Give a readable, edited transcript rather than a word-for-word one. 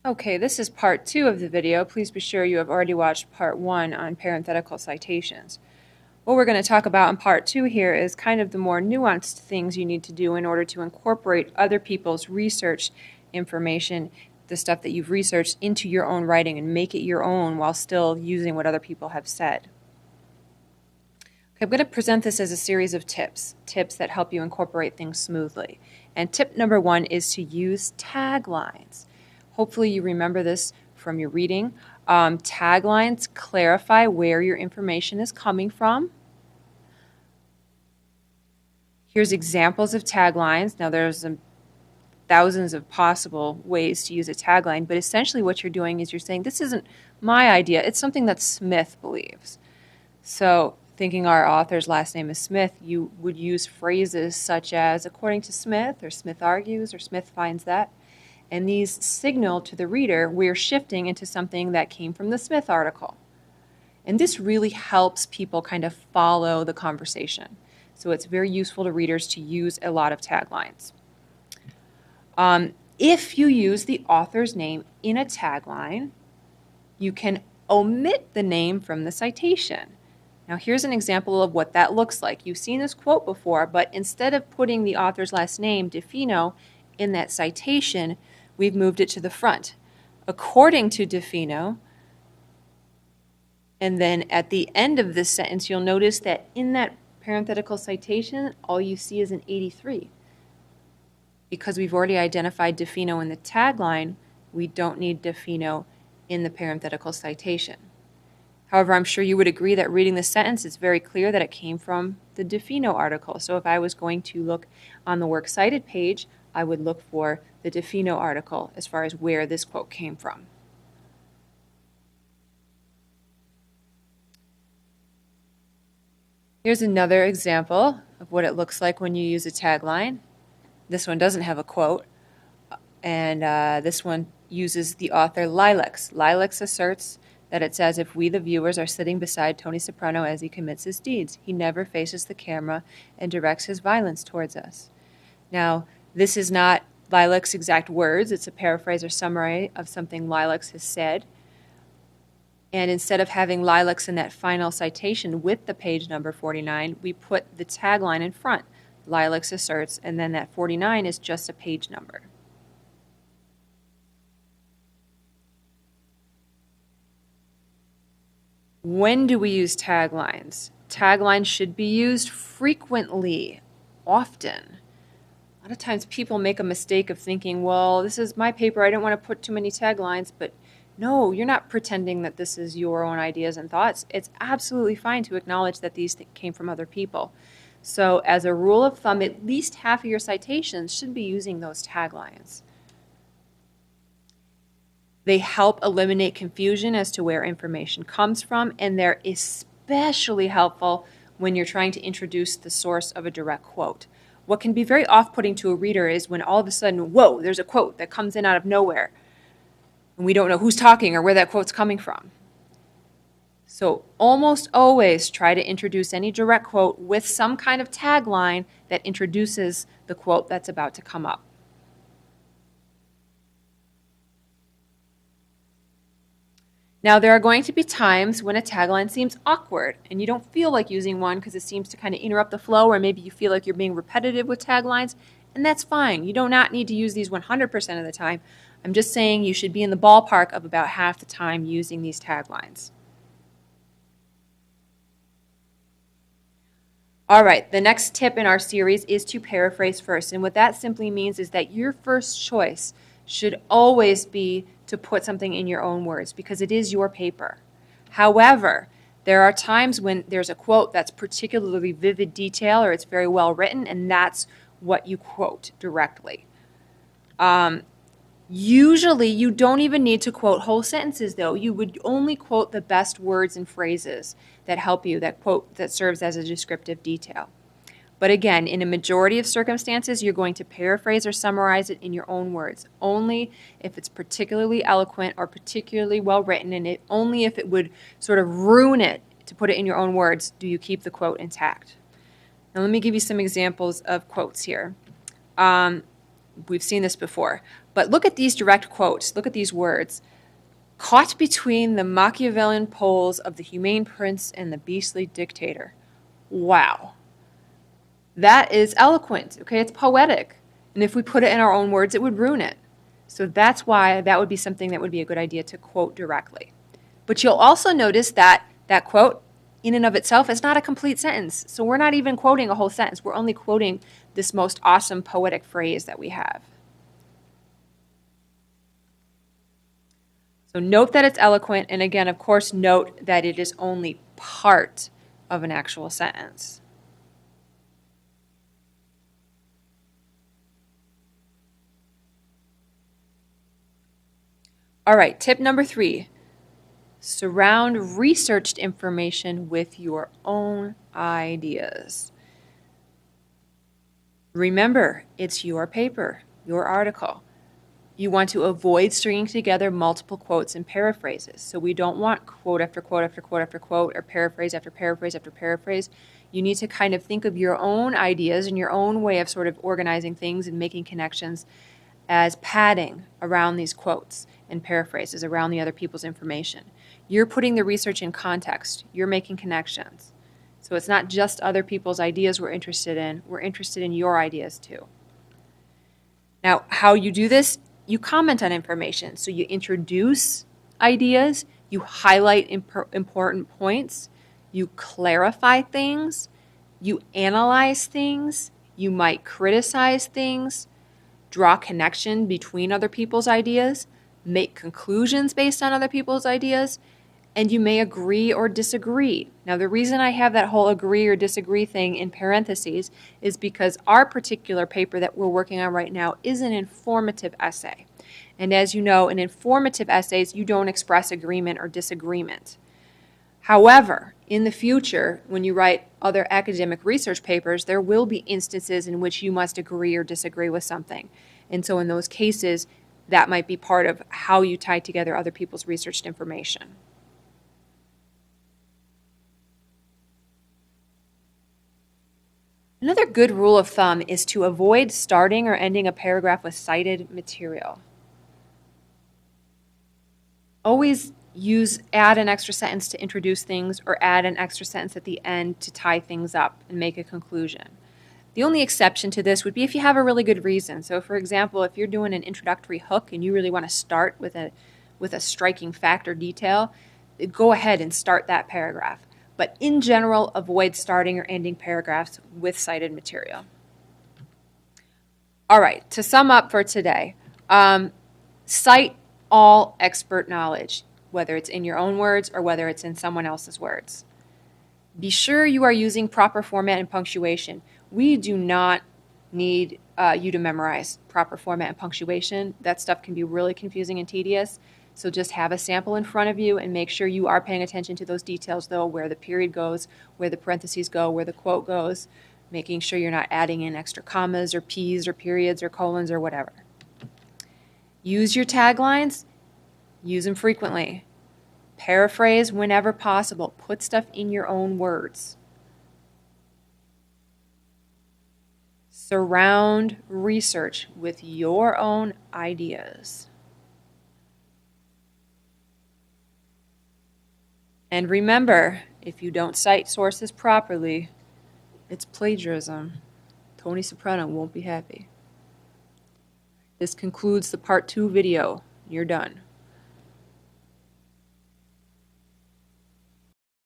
Okay, this is part 2 of the video. Please be sure you have already watched part 1 on parenthetical citations. What we're going to talk about in part 2 here is kind of the more nuanced things you need to do in order to incorporate other people's research information, the stuff that you've researched, into your own writing and make it your own while still using what other people have said. Okay, I'm going to present this as a series of tips that help you incorporate things smoothly. And tip number 1 is to use taglines. Hopefully you remember this from your reading. Taglines clarify where your information is coming from. Here's examples of taglines. Now there's thousands of possible ways to use a tagline, but essentially what you're doing is you're saying, this isn't my idea, it's something that Smith believes. So thinking our author's last name is Smith, you would use phrases such as, according to Smith, or Smith argues, or Smith finds that. And these signal to the reader we're shifting into something that came from the Smith article. And this really helps people kind of follow the conversation. So it's very useful to readers to use a lot of taglines. If you use the author's name in a tagline, you can omit the name from the citation. Now here's an example of what that looks like. You've seen this quote before, but instead of putting the author's last name, DeFino, in that citation, we've moved it to the front. According to DeFino, and then at the end of this sentence, you'll notice that in that parenthetical citation, all you see is an 83. Because we've already identified DeFino in the tagline, we don't need DeFino in the parenthetical citation. However, I'm sure you would agree that reading the sentence, it's very clear that it came from the DeFino article. So if I was going to look on the Works Cited page, I would look for the DeFino article as far as where this quote came from. Here's another example of what it looks like when you use a tagline. This one doesn't have a quote, and this one uses the author Lilacs. Lilacs asserts that it's as if we, the viewers, are sitting beside Tony Soprano as he commits his deeds. He never faces the camera and directs his violence towards us. Now, this is not Lilacs' exact words. It's a paraphrase or summary of something Lilacs has said. And instead of having Lilacs in that final citation with the page number 49, we put the tagline in front. Lilacs asserts, and then that 49 is just a page number. When do we use taglines? Taglines should be used frequently, often. A lot of times people make a mistake of thinking, well, this is my paper, I don't want to put too many taglines, but no, you're not pretending that this is your own ideas and thoughts. It's absolutely fine to acknowledge that these came from other people. So as a rule of thumb, at least half of your citations should be using those taglines. They help eliminate confusion as to where information comes from, and they're especially helpful when you're trying to introduce the source of a direct quote. What can be very off-putting to a reader is when all of a sudden, whoa, there's a quote that comes in out of nowhere, and we don't know who's talking or where that quote's coming from. So almost always try to introduce any direct quote with some kind of tagline that introduces the quote that's about to come up. Now, there are going to be times when a tagline seems awkward and you don't feel like using one because it seems to kind of interrupt the flow, or maybe you feel like you're being repetitive with taglines, and that's fine. You do not need to use these 100% of the time. I'm just saying you should be in the ballpark of about half the time using these taglines. All right, the next tip in our series is to paraphrase first, and what that simply means is that your first choice should always be to put something in your own words because it is your paper. However, there are times when there's a quote that's particularly vivid detail or it's very well written, and that's what you quote directly. Usually, you don't even need to quote whole sentences, though. You would only quote the best words and phrases that help you, that quote that serves as a descriptive detail. But again, in a majority of circumstances, you're going to paraphrase or summarize it in your own words, only if it's particularly eloquent or particularly well written, and only if it would sort of ruin it to put it in your own words do you keep the quote intact. Now let me give you some examples of quotes here. We've seen this before. But look at these direct quotes. Look at these words. Caught between the Machiavellian poles of the humane prince and the beastly dictator. Wow. That is eloquent, okay? It's poetic. And if we put it in our own words, it would ruin it. So that's why that would be something that would be a good idea to quote directly. But you'll also notice that that quote, in and of itself, is not a complete sentence. So we're not even quoting a whole sentence. We're only quoting this most awesome poetic phrase that we have. So note that it's eloquent, and again, of course, note that it is only part of an actual sentence. All right, tip number 3. Surround researched information with your own ideas. Remember, it's your paper, your article. You want to avoid stringing together multiple quotes and paraphrases. So we don't want quote after quote after quote after quote, or paraphrase after paraphrase after paraphrase. You need to kind of think of your own ideas and your own way of sort of organizing things and making connections as padding around these quotes and paraphrases, around the other people's information. You're putting the research in context. You're making connections. So it's not just other people's ideas we're interested in your ideas too. Now, how you do this, you comment on information. So you introduce ideas, you highlight important points, you clarify things, you analyze things, you might criticize things, draw connection between other people's ideas, make conclusions based on other people's ideas, and you may agree or disagree. Now, the reason I have that whole agree or disagree thing in parentheses is because our particular paper that we're working on right now is an informative essay. And as you know, in informative essays, you don't express agreement or disagreement. However, in the future, when you write other academic research papers, there will be instances in which you must agree or disagree with something. And so in those cases, that might be part of how you tie together other people's researched information. Another good rule of thumb is to avoid starting or ending a paragraph with cited material. Always add an extra sentence to introduce things, or add an extra sentence at the end to tie things up and make a conclusion. The only exception to this would be if you have a really good reason. So for example, if you're doing an introductory hook and you really want to start with a striking fact or detail, go ahead and start that paragraph. But in general, avoid starting or ending paragraphs with cited material. All right, to sum up for today, cite all expert knowledge, whether it's in your own words or whether it's in someone else's words. Be sure you are using proper format and punctuation. We do not need you to memorize proper format and punctuation. That stuff can be really confusing and tedious. So just have a sample in front of you and make sure you are paying attention to those details, though, where the period goes, where the parentheses go, where the quote goes, making sure you're not adding in extra commas or P's or periods or colons or whatever. Use your taglines. Use them frequently. Paraphrase whenever possible. Put stuff in your own words. Surround research with your own ideas. And remember, if you don't cite sources properly, it's plagiarism. Tony Soprano won't be happy. This concludes the part 2 video. You're done.